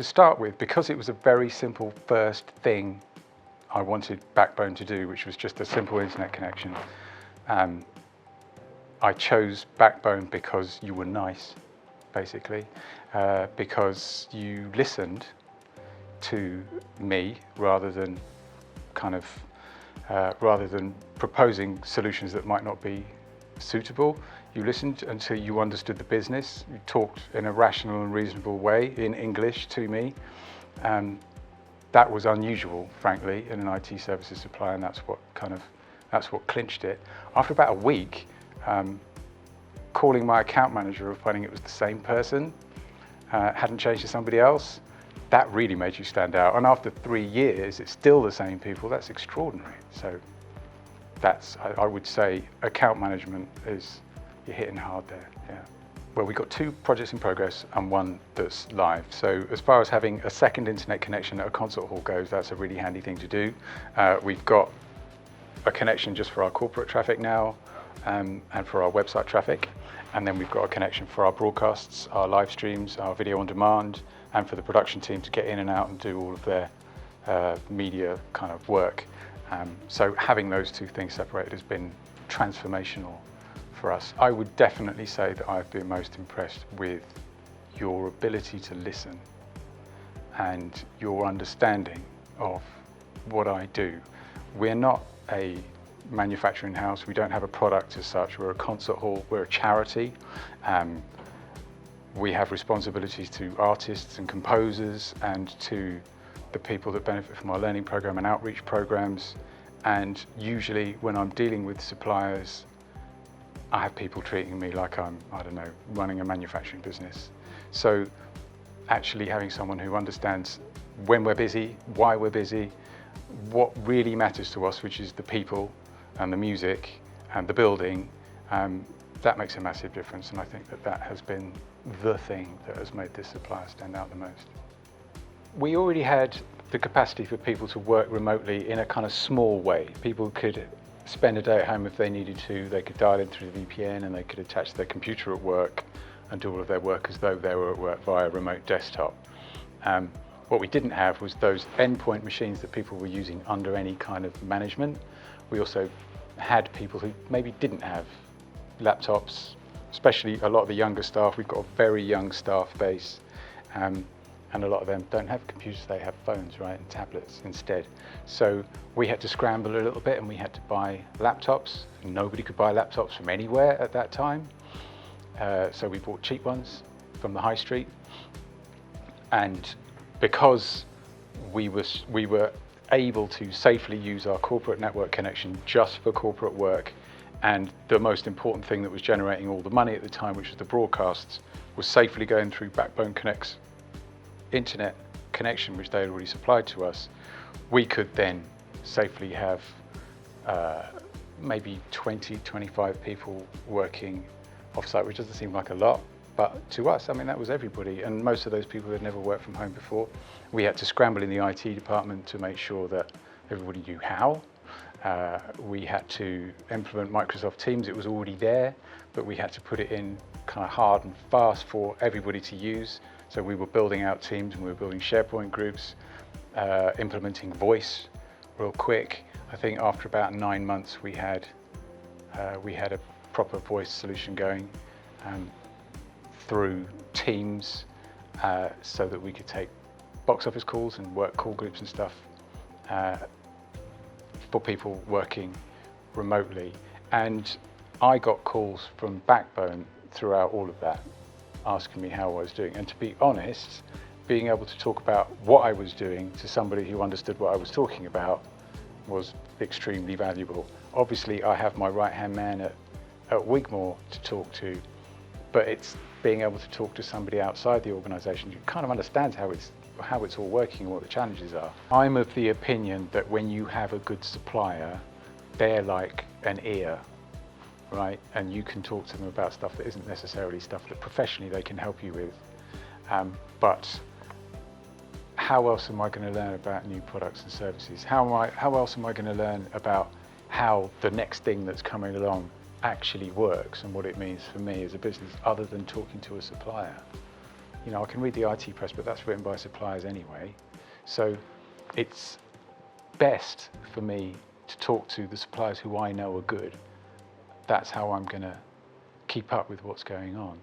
to start with, because it was a very simple first thing I wanted Backbone to do, which was just a simple internet connection, I chose Backbone because you were nice, basically, because you listened to me rather than proposing solutions that might not be suitable. You listened until you understood the business. You talked in a rational and reasonable way in English to me. That was unusual, frankly, in an IT services supplier, and that's what clinched it. After about a week, calling my account manager and finding it was the same person, hadn't changed to somebody else, that really made you stand out. And after 3 years, it's still the same people. That's extraordinary. So I would say account management is, you're hitting hard there, yeah. Well, we've got 2 projects in progress and 1 that's live. So as far as having a second internet connection at a concert hall goes, that's a really handy thing to do. We've got a connection just for our corporate traffic now, and for our website traffic. And then we've got a connection for our broadcasts, our live streams, our video on demand, and for the production team to get in and out and do all of their media kind of work. So having those 2 things separated has been transformational for us. I would definitely say that I've been most impressed with your ability to listen and your understanding of what I do. We're not a manufacturing house. We don't have a product as such. We're a concert hall. We're a charity. We have responsibilities to artists and composers and to the people that benefit from our learning program and outreach programs. And usually when I'm dealing with suppliers, I have people treating me like I'm, I don't know, running a manufacturing business. So actually having someone who understands when we're busy, why we're busy, what really matters to us, which is the people and the music and the building, that makes a massive difference. And I think that has been the thing that has made this supplier stand out the most. We already had the capacity for people to work remotely in a kind of small way. People could spend a day at home if they needed to. They could dial in through the VPN and they could attach their computer at work and do all of their work as though they were at work via a remote desktop. What we didn't have was those endpoint machines that people were using under any kind of management. We also had people who maybe didn't have laptops, especially a lot of the younger staff. We've got a very young staff base, and a lot of them don't have computers, they have phones, right, and tablets instead. So we had to scramble a little bit and we had to buy laptops. Nobody could buy laptops from anywhere at that time. So we bought cheap ones from the high street. And because we were able to safely use our corporate network connection just for corporate work, and the most important thing that was generating all the money at the time, which was the broadcasts, was safely going through Backbone Connect's internet connection, which they had already supplied to us, we could then safely have maybe 20, 25 people working off-site, which doesn't seem like a lot, but to us, I mean, that was everybody, and most of those people had never worked from home before. We had to scramble in the IT department to make sure that everybody knew how. We had to implement Microsoft Teams. It was already there, but we had to put it in kind of hard and fast for everybody to use. So we were building out Teams and we were building SharePoint groups, implementing voice real quick. I think after about 9 months, we had a proper voice solution going through Teams, so that we could take box office calls and work call groups and stuff for people working remotely. And I got calls from Backbone throughout all of that, asking me how I was doing. And to be honest, being able to talk about what I was doing to somebody who understood what I was talking about was extremely valuable. Obviously, I have my right-hand man at Wigmore to talk to, but it's being able to talk to somebody outside the organisation who kind of understands how it's all working and what the challenges are. I'm of the opinion that when you have a good supplier, they're like an ear, right? And you can talk to them about stuff that isn't necessarily stuff that professionally they can help you with. But how else am I going to learn about new products and services? How else am I going to learn about how the next thing that's coming along actually works and what it means for me as a business, other than talking to a supplier? You know, I can read the IT press, but that's written by suppliers anyway. So it's best for me to talk to the suppliers who I know are good. That's how I'm going to keep up with what's going on.